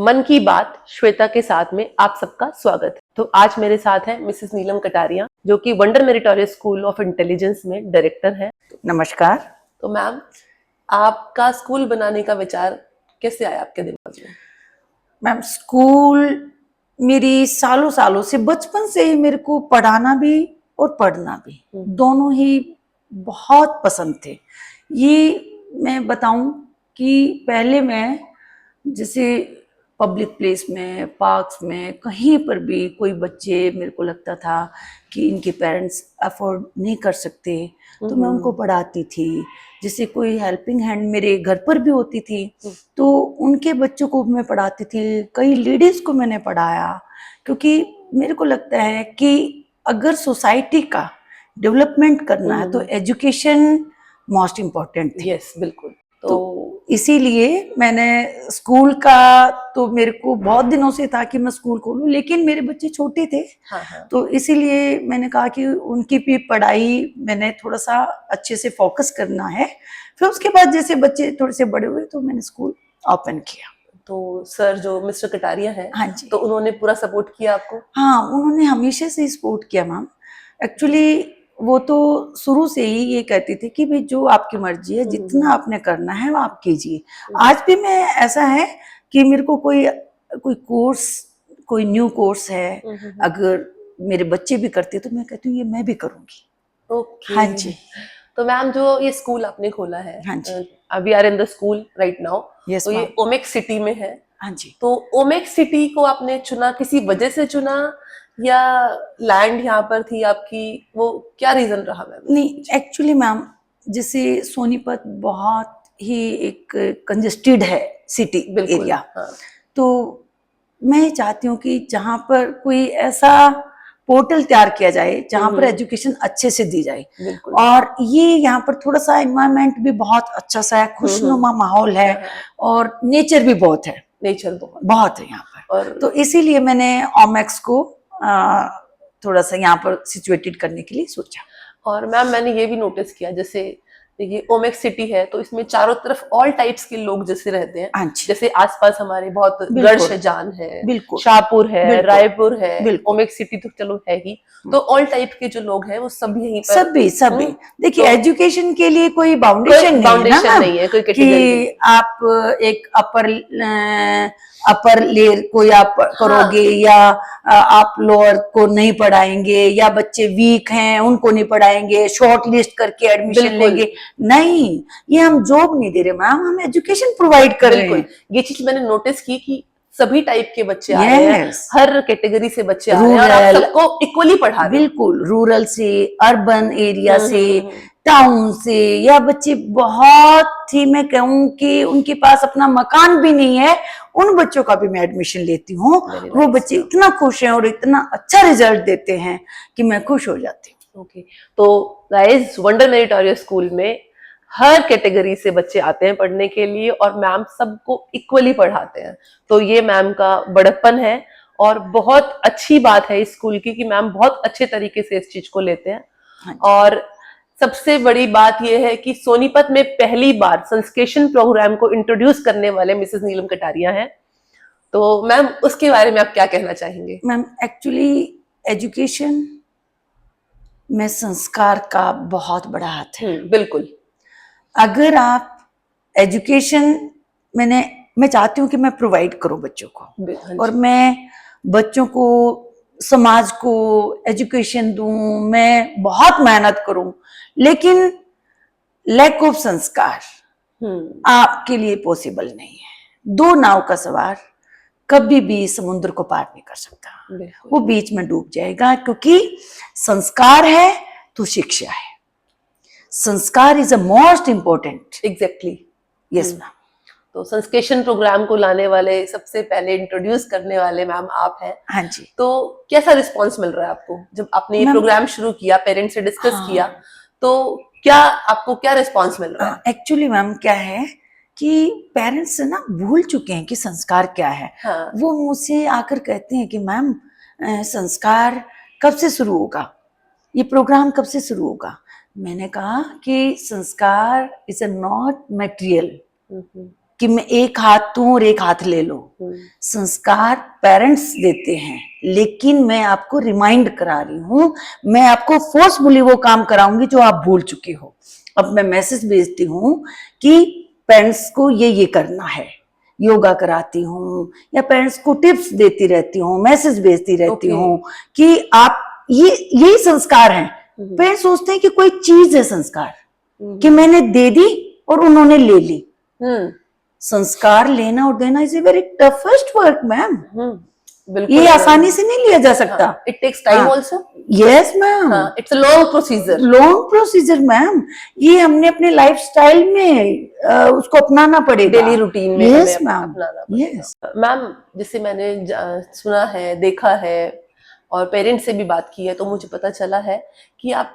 मन की बात श्वेता के साथ में आप सबका स्वागत है। तो आज मेरे साथ है मिसेस नीलम कटारिया, जो कि wonder meritorious school of intelligence में डायरेक्टर है। नमस्कार। तो मैम, आपका स्कूल बनाने का विचार कैसे आया आपके दिमाग में? मैम, स्कूल मेरी सालों सालों से, बचपन से ही मेरे को पढ़ाना भी और पढ़ना भी दोनों ही बहुत पसंद थे। ये मैं बताऊं कि पहले मैं जैसे पब्लिक प्लेस में, पार्क्स में, कहीं पर भी कोई बच्चे, मेरे को लगता था कि इनके पेरेंट्स अफोर्ड नहीं कर सकते, तो मैं उनको पढ़ाती थी। जैसे कोई हेल्पिंग हैंड मेरे घर पर भी होती थी तो उनके बच्चों को मैं पढ़ाती थी। कई लेडीज को मैंने पढ़ाया, क्योंकि मेरे को लगता है कि अगर सोसाइटी का डेवलपमेंट करना है तो एजुकेशन मोस्ट इम्पोर्टेंट थी। यस, बिल्कुल। तो इसीलिए मैंने स्कूल का, तो मेरे को बहुत दिनों से था कि मैं स्कूल खोलूं, लेकिन मेरे बच्चे छोटे थे। तो इसीलिए मैंने कहा कि उनकी भी पढ़ाई मैंने थोड़ा सा अच्छे से फोकस करना है। फिर उसके बाद जैसे बच्चे थोड़े से बड़े हुए तो मैंने स्कूल ओपन किया। तो सर जो मिस्टर कटारिया है, हाँ जी, तो उन्होंने पूरा सपोर्ट किया आपको? हाँ, उन्होंने हमेशा से सपोर्ट किया मैम। एक्चुअली वो तो शुरू से ही ये कहती थी कि भाई जो आपकी मर्जी है, जितना आपने करना है वो आप कीजिए। आज भी मैं, ऐसा है कि मेरे को कोई कोर्स, कोई न्यू कोर्स है, अगर मेरे बच्चे भी करते तो मैं कहती हूँ ये मैं भी करूंगी। ओके। हाँ जी। तो मैम, जो ये स्कूल आपने खोला है, हाँ जी। We are in the school right now, yes तो ये मैम। ओमेक सिटी में है। हाँ जी। तो ओमेक सिटी को आपने चुना किसी वजह से चुना, या लैंड यहाँ पर थी आपकी, वो क्या रीजन रहा मैम? नहीं, एक्चुअली मैम, जैसे सोनीपत बहुत ही एक कंजेस्टेड है सिटी एरिया। हाँ। तो मैं चाहती हूँ कि जहाँ पर कोई ऐसा पोर्टल तैयार किया जाए जहाँ पर एजुकेशन अच्छे से दी जाए। और ये यहाँ पर थोड़ा सा एनवायरनमेंट भी बहुत अच्छा सा है, खुशनुमा माहौल है, और नेचर भी बहुत है। नेचर बहुत है यहाँ पर। और तो इसीलिए मैंने ओमेक्स को थोड़ा सा यहाँ पर सिचुएटेड करने के लिए सोचा। और मैम, मैंने ये भी नोटिस किया, जैसे ये ओमेक सिटी है तो इसमें चारों तरफ ऑल टाइप्स के लोग जैसे रहते हैं। जैसे आसपास हमारे बहुत गढ़ शहजान है, शाहपुर है, रायपुर है, ओमेक सिटी तो चलो है ही, तो ऑल टाइप के जो लोग हैं वो सभी यहीं पर। सभी देखिए, एजुकेशन के लिए कोई बाउंडेशन नहीं है कोई कि आप एक अपर लेयर को आप करोगे, या आप लोअर को नहीं पढ़ाएंगे, या बच्चे वीक हैं उनको नहीं पढ़ाएंगे, शॉर्ट लिस्ट करके एडमिशन लेंगे। नहीं, ये हम जॉब नहीं दे रहे मैम, हम एजुकेशन प्रोवाइड कर रहे हैं। ये चीज मैंने नोटिस की कि सभी टाइप के बच्चे आ रहे हैं, हर कैटेगरी से बच्चे आ रहे हैं, और आप सबको इक्वली पढ़ा रहे हैं। बिल्कुल, रूरल से, अर्बन एरिया से, टाउन से, या बच्चे बहुत ही, मैं कहूँ कि उनके पास अपना मकान भी नहीं है, उन बच्चों का भी मैं एडमिशन लेती हूँ। वो बच्चे इतना खुश हैं और इतना अच्छा रिजल्ट देते हैं कि मैं खुश हो जाती हूँ। ओके, तो गाइस, वंडर मेरिटोरियस स्कूल में हर कैटेगरी से बच्चे आते हैं पढ़ने के लिए, और मैम सबको इक्वली पढ़ाते हैं। तो ये मैम का बड़प्पन है, और बहुत अच्छी बात है इस स्कूल की कि मैम बहुत अच्छे तरीके से इस चीज को लेते हैं। और सबसे बड़ी बात यह है कि सोनीपत में पहली बार संस्केशन प्रोग्राम को इंट्रोड्यूस करने वाले मिसेस नीलम कटारिया हैं। तो मैम, उसके बारे में आप क्या कहना चाहेंगे? मैम, एक्चुअली एजुकेशन में संस्कार का बहुत बड़ा हाथ है। बिल्कुल। अगर आप एजुकेशन, मैं चाहती हूँ कि मैं प्रोवाइड करूँ बच्चों को, और मैं बच्चों को, समाज को एजुकेशन दूं, मैं बहुत मेहनत करूं, लेकिन लैक ऑफ संस्कार आपके लिए पॉसिबल नहीं है। दो नाव का सवार कभी भी समुद्र को पार नहीं कर सकता, वो बीच में डूब जाएगा, क्योंकि संस्कार है तो शिक्षा है। संस्कार is a most important. Exactly. Yes ma'am. तो संस्केशन प्रोग्राम को लाने वाले, सबसे पहले इंट्रोड्यूस करने वाले मैम आप हैं। हाँ जी। तो कैसा रिस्पांस मिल रहा है आपको जब आपने ये प्रोग्राम शुरू किया, पेरेंट्स से डिस्कस किया, तो क्या आपको क्या रिस्पांस मिल रहा है? एक्चुअली मैम, क्या है कि पेरेंट्स ना भूल चुके हैं कि संस्कार क्या है। वो मुझसे आकर कहते हैं कि मैम, संस्कार कब से शुरू होगा, ये प्रोग्राम कब से शुरू होगा? मैंने कहा कि संस्कार इज अ नॉट मटेरियल, कि मैं एक हाथ दूं और एक हाथ ले लो। संस्कार पेरेंट्स देते हैं, लेकिन मैं आपको रिमाइंड करा रही हूँ, मैं आपको फोर्सफुली वो काम कराऊंगी जो आप भूल चुके हो। अब मैं मैसेज भेजती हूँ कि पेरेंट्स को ये करना है, योगा कराती हूँ या पेरेंट्स को टिप्स देती रहती हूँ, मैसेज भेजती रहती हूँ कि आप यही संस्कार हैं। पेरेंट्स सोचते हैं कि कोई चीज है संस्कार, कि मैंने दे दी और उन्होंने ले ली। संस्कार लेना और देना is a very toughest work ma'am. ये आसानी से नहीं लिया जा सकता। It takes time also. Yes ma'am, it's a long procedure. Long procedure ma'am. ये हमने अपने लाइफस्टाइल में उसको अपनाना पड़ेगा, डेली रूटीन में। Yes ma'am, yes ma'am. जैसे मैंने सुना है, देखा है और पेरेंट्स से भी बात की है, तो मुझे पता चला है कि आप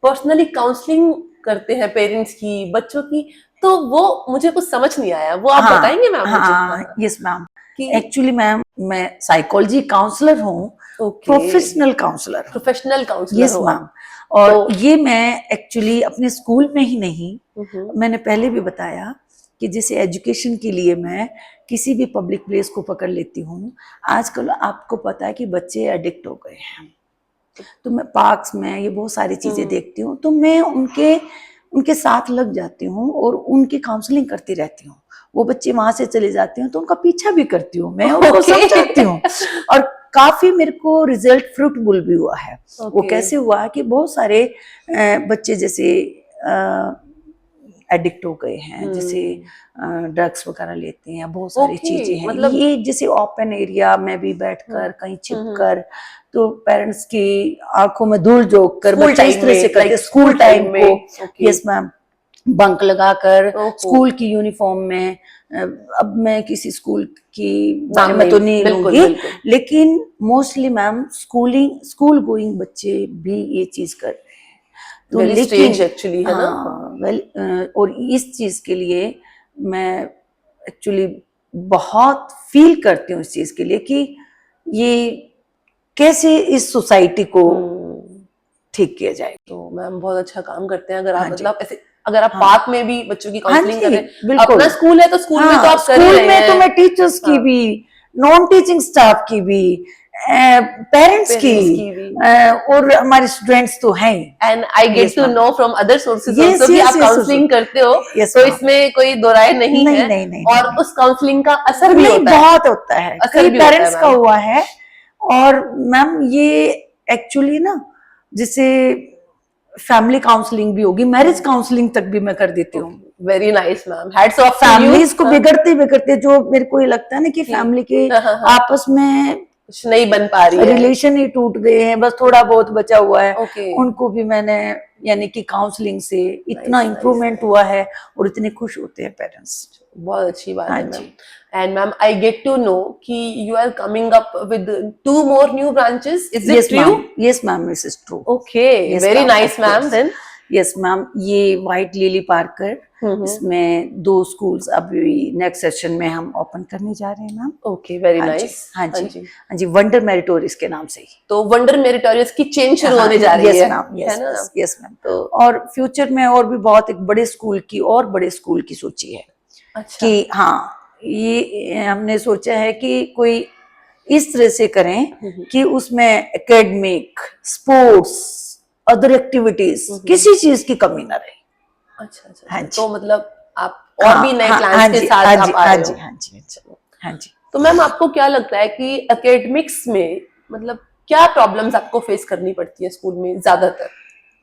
पर्सनली काउंसलिंग करते हैं पेरेंट्स की, बच्चों की। तो वो मुझे कुछ समझ नहीं आया, वो आप बताएंगे मैम मुझे? यस मैम, एक्चुअली मैम मैं साइकोलॉजी काउंसलर हूँ, प्रोफेशनल काउंसलर। Yes ma'am. और ये मैं एक्चुअली अपने स्कूल में ही नहीं, मैंने पहले भी बताया कि जैसे एजुकेशन के लिए मैं किसी भी पब्लिक प्लेस को पकड़ लेती हूँ। आजकल आपको पता है कि बच्चे एडिक्ट हो गए हैं, तो मैं पार्क्स में ये बहुत सारी चीजें देखती हूँ, तो मैं उनके साथ लग जाती हूँ और उनकी काउंसलिंग करती रहती हूँ। वो बच्चे वहां से चले जाते हैं तो उनका पीछा भी करती हूँ मैं, उनको समझाती हूँ, और काफी मेरे को रिजल्ट फ्रूटफुल भी हुआ है। वो कैसे हुआ कि बहुत सारे बच्चे जैसे एडिक्ट हो गए हैं, जैसे ड्रग्स वगैरह लेते हैं, बहुत सारी चीजें हैं। मतलब ये जैसे ओपन एरिया में भी बैठकर कहीं छिपकर, तो पेरेंट्स की आंखों में धूल झोंक कर बच्चे इस तरह से करते, स्कूल टाइम को, यस मैम, बंक लगाकर स्कूल की यूनिफॉर्म में। अब मैं किसी स्कूल की बारे में तो नहीं लूंगी, लेकिन मोस्टली मैम स्कूल गोइंग बच्चे भी ये चीज कर रहे हैं। तो लेकिन एक्चुअली है ना, और इस चीज के लिए मैं एक्चुअली बहुत फील करती हूँ इस चीज के लिए कि ये कैसे इस सोसाइटी को ठीक किया जाए। तो मैम बहुत अच्छा काम करते हैं। अगर आप मतलब ऐसे, अगर आप पार्क में भी बच्चों की काउंसलिंग करें, अपना स्कूल है तो स्कूल में तो आप कर रहे हैं। स्कूल में तो मैं टीचर्स की भी, नॉन टीचिंग स्टाफ की भी, पेरेंट्स की और हमारे स्टूडेंट्स तो हैं। And I get to know from other sources also कि आप काउंसलिंग करते हो, तो इसमें कोई दो राय नहीं है। और उस काउंसलिंग का असर भी होता है, बहुत होता है, कई पेरेंट्स का हुआ है। और मैम ये एक्चुअली ना, जैसे फैमिली काउंसलिंग भी होगी, मैरिज काउंसलिंग तक भी मैं कर देती हूँ। Very nice ma'am, hats off. Families को बिगड़ते जो मेरे को ये लगता है ना कि फैमिली के आपस में कुछ नहीं बन पा रही है, रिलेशन ही टूट गए हैं, बस थोड़ा बहुत बचा हुआ है, उनको भी मैंने यानी कि काउंसलिंग से इतना इम्प्रूवमेंट हुआ है और इतने खुश होते हैं पेरेंट्स। बहुत अच्छी बात है ma'am. And ma'am, I get to know कि you are coming up with 2 more new branches. Is it true? Yes ma'am, this is true. Okay, yes, very nice ma'am. Then yes ma'am, ये white lily Parker, इसमें 2 schools अभी next session में हम open करने जा रहे हैं ma'am. Okay, very nice. हाँ जी, वंडर मेरिटोरियस के नाम से ही। तो वंडर मेरिटोरियस की चेन शुरू होने जा रही है। Yes ma'am, yes ma'am. तो और फ्यूचर में और भी बहुत एक बड़े स्कूल की सोची है। अच्छा। कि हाँ, ये हमने सोचा है कि कोई इस तरह से करें कि उसमें एकेडमिक, स्पोर्ट्स, अदर एक्टिविटीज, किसी चीज की कमी ना रहे। अच्छा। हाँ, तो मतलब आप और भी नए प्लान्स के साथ आप आ रहे हो। हाँ जी। तो मैम आपको क्या लगता है कि एकेडमिक्स में मतलब क्या प्रॉब्लम्स आपको फेस करनी पड़ती है स्कूल में ज्यादातर?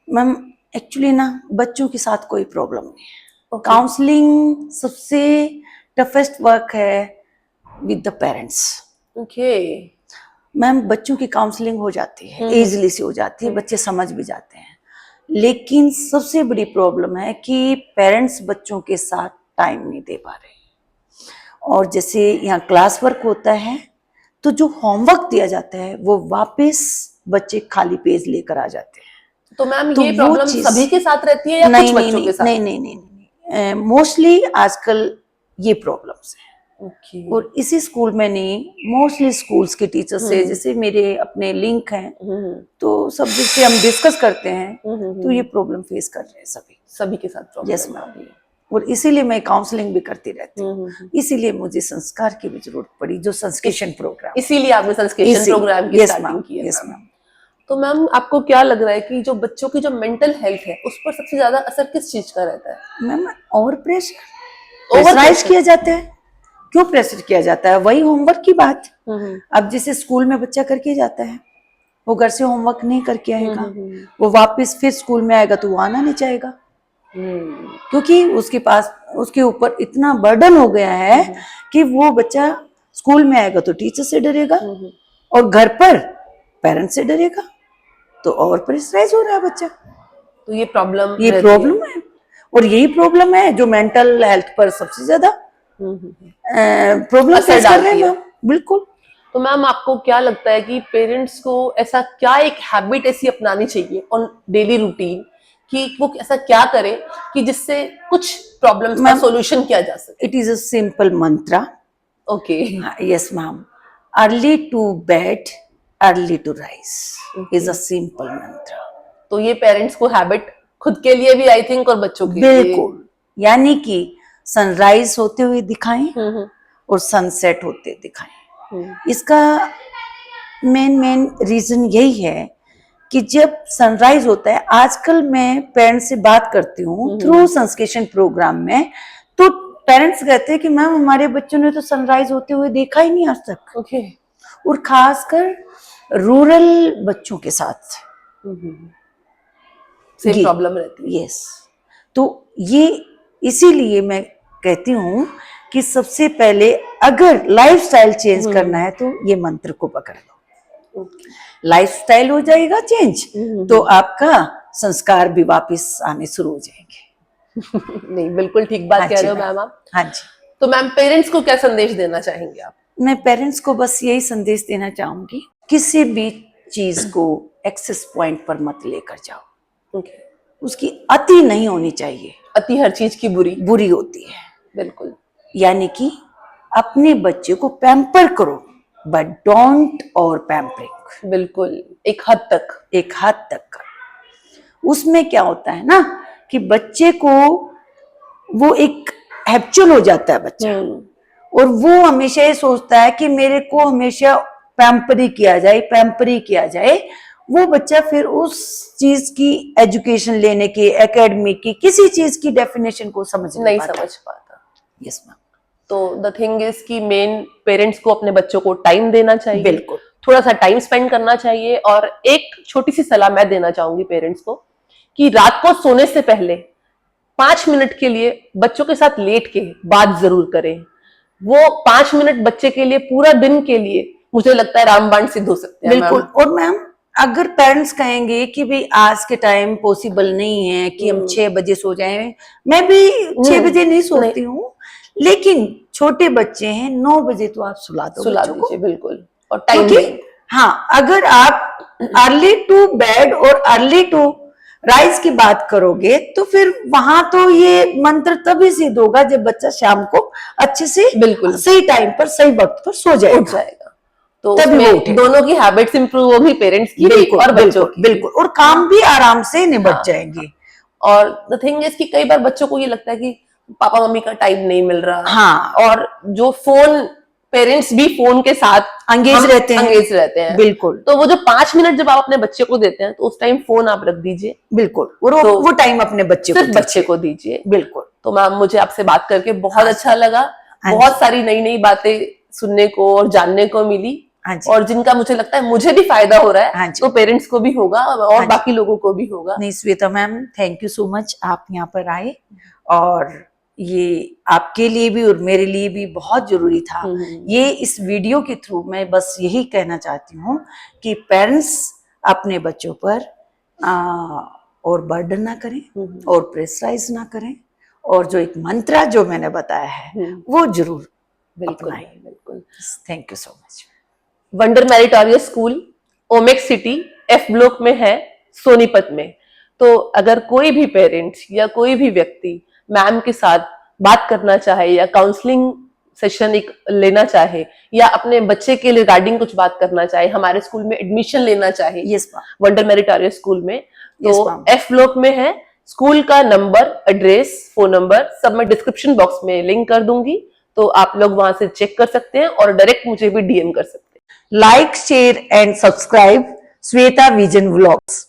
मैम एक्चुअली ना, बच्चों के साथ कोई प्रॉब्लम नहीं है। काउंसलिंग सबसे टफेस्ट वर्क है with the parents. Okay ma'am, बच्चों की काउंसलिंग हो जाती है, इजीली से हो जाती है, बच्चे समझ भी जाते हैं, लेकिन सबसे बड़ी प्रॉब्लम है कि पेरेंट्स बच्चों के साथ टाइम नहीं दे पा रहे। और जैसे यहाँ क्लास वर्क होता है तो जो होमवर्क दिया जाता है वो वापस बच्चे खाली पेज लेकर आ जाते हैं। तो मैम ये प्रॉब्लम सभी के साथ रहती है या कुछ बच्चों के साथ? नहीं, मोस्टली आजकल ये प्रॉब्लम्स हैं। और इसी स्कूल में नहीं, मोस्टली स्कूल्स के टीचर से, जैसे मेरे अपने लिंक हैं, तो सब जिससे हम डिस्कस करते हैं, तो ये प्रॉब्लम फेस कर रहे हैं सभी के साथ प्रॉब्लम। Yes ma'am. और इसीलिए मैं काउंसलिंग भी करती रहती हूँ। इसीलिए मुझे संस्कार की भी जरूरत पड़ी, जो संस्केशन प्रोग्राम, इसीलिए आपने संस्केशन प्रोग्राम की स्टार्टिंग की है। Yes ma'am. तो मैम आपको क्या लग रहा है कि जो बच्चों की जो मेंटल हेल्थ है उस पर सबसे ज्यादा असर किस चीज का रहता है? मैम ओवर प्रेशराइज किया जाता है। क्यों प्रेशर किया जाता है? वही होमवर्क की बात। अब जैसे स्कूल में बच्चा करके जाता है, वो घर से होमवर्क नहीं करके आएगा, वो वापस फिर स्कूल में आएगा तो वो आना नहीं चाहेगा, क्योंकि उसके पास, उसके ऊपर इतना बर्डन हो गया है कि वो बच्चा स्कूल में आएगा तो टीचर से डरेगा और घर पर पेरेंट्स से डरेगा, तो ओवर प्रेशराइज हो रहा है बच्चा। तो ये प्रॉब्लम है और यही प्रॉब्लम है जो मेंटल हेल्थ पर सबसे ज्यादा प्रॉब्लम फेस कर रहे हैं मैम। बिल्कुल। तो मैम आपको क्या लगता है कि पेरेंट्स को ऐसा क्या एक हैबिट ऐसी अपनानी चाहिए ऑन डेली रूटीन कि वो ऐसा क्या करे कि जिससे कुछ प्रॉब्लम्स का सॉल्यूशन किया जा सके? It is a simple mantra. Okay. Yes ma'am. Early to bed early to rise is a simple mantra. तो ये पेरेंट्स को हैबिट खुद के लिए भी आई थिंक और बच्चों के लिए बिल्कुल, यानी कि सनराइज होते हुए दिखाएं और सनसेट होते दिखाएं। इसका मेन रीजन यही है कि जब सनराइज होता है, आजकल मैं पेरेंट्स से बात करती हूँ थ्रू संस्केशन प्रोग्राम में, तो पेरेंट्स कहते हैं कि मैम हमारे बच्चों ने तो सनराइज होते हुए देखा ही नहीं आज तक। ओके। और खासकर रूरल बच्चों के साथ सेम प्रॉब्लम रहती है। यस। तो ये इसीलिए मैं कहती हूँ कि सबसे पहले अगर लाइफस्टाइल चेंज करना है तो ये मंत्र को पकड़ लो। लाइफस्टाइल हो जाएगा चेंज तो आपका संस्कार भी वापस आने शुरू हो जाएंगे। नहीं, बिल्कुल ठीक बात कह रहे हो मैम आप। हाँ जी। तो मैम पेरेंट्स को क्या संदेश देना चाहेंगे आप? मैं पेरेंट्स को बस यही संदेश देना चाहूंगी, किसी भी चीज को एक्सेस पॉइंट पर मत लेकर जाओ। उसकी अति नहीं होनी चाहिए। अति हर चीज की बुरी होती है। बिल्कुल। यानी कि अपने बच्चे को पैम्पर करो बट डोंट ओवर पैम्परिंग। बिल्कुल, एक हद तक। उसमें क्या होता है ना कि बच्चे को वो एक हैबिचुअल हो जाता है बच्चा, और वो हमेशा ये सोचता है कि मेरे को हमेशा पैम्परी किया जाए। वो बच्चा फिर उस चीज की एजुकेशन लेने की, एकेडमिक की, किसी चीज की डेफिनेशन को नहीं समझ पाता। Yes ma'am. तो द थिंग इज कि मेन पेरेंट्स को अपने बच्चों को टाइम देना चाहिए। बिल्कुल। थोड़ा सा टाइम स्पेंड करना चाहिए। और एक छोटी सी सलाह मैं देना चाहूंगी पेरेंट्स को कि रात को सोने से पहले 5 मिनट के लिए बच्चों के साथ लेट के बात जरूर करें। वो 5 मिनट बच्चे के लिए, पूरा दिन के लिए, मुझे लगता है रामबाण सिद्ध हो सकते हैं। बिल्कुल। और मैम अगर पेरेंट्स कहेंगे कि भाई आज के टाइम पॉसिबल नहीं है कि हम 6 बजे सो जाएं, मैं भी 6 बजे नहीं सोती हूँ, लेकिन छोटे बच्चे हैं, 9 बजे तो आप सुला दीजिए। बिल्कुल। और टाइम हाँ, अगर आप अर्ली टू बेड और अर्ली टू राइज की बात करोगे तो फिर वहां तो ये मंत्र तभी सिद्ध होगा जब बच्चा शाम को अच्छे से, बिल्कुल सही टाइम पर, सही वक्त पर सो जाएगा। तो उसमें दोनों की हैबिट्स इंप्रूव होगी, पेरेंट्स की भी और बच्चों की। बिल्कुल। और काम भी आराम से निपट जाएंगे। और द थिंग इज कि कई बार बच्चों को ये लगता है कि पापा मम्मी का टाइम नहीं मिल रहा। हाँ। और जो पेरेंट्स भी फोन के साथ अंगेज रहते हैं। बिल्कुल। तो वो जो 5 मिनट जब आप अपने बच्चे को देते हैं तो उस टाइम फोन आप रख दीजिए। बिल्कुल। और तो वो टाइम अपने बच्चे को दीजिए। बिल्कुल। तो मैम मुझे आपसे बात करके बहुत अच्छा लगा। बहुत सारी नई बातें सुनने को और जानने को मिली, और जिनका मुझे लगता है मुझे भी फायदा हो रहा है, तो पेरेंट्स को भी होगा और बाकी लोगों को भी होगा। नहीं Shweta ma'am, thank you so much, आप यहाँ पर आए, और ये आपके लिए भी और मेरे लिए भी बहुत जरूरी था। ये इस वीडियो के थ्रू मैं बस यही कहना चाहती हूँ कि पेरेंट्स अपने बच्चों पर और बर्डन ना करें और प्रेशराइज ना करें, और जो एक मंत्र जो मैंने बताया है वो जरूर अपनाएं। बिल्कुल। Thank you so much. Wonder meritorious school Omaxe city F block में है, सोनीपत में। तो अगर कोई भी पेरेंट्स या कोई भी व्यक्ति मैम के साथ बात करना चाहे या काउंसलिंग सेशन एक लेना चाहे या अपने बच्चे के रिगार्डिंग कुछ बात करना चाहे, हमारे स्कूल में एडमिशन लेना चाहे, यस वंडर मेरिटोरियस स्कूल में, तो F ब्लॉक में है, स्कूल का नंबर, एड्रेस, फोन नंबर सब मैं डिस्क्रिप्शन बॉक्स में लिंक कर दूंगी, तो आप लोग वहां से चेक कर सकते हैं और डायरेक्ट मुझे भी डीएम कर सकते हैं। Like, share and subscribe Shweta vision vlogs.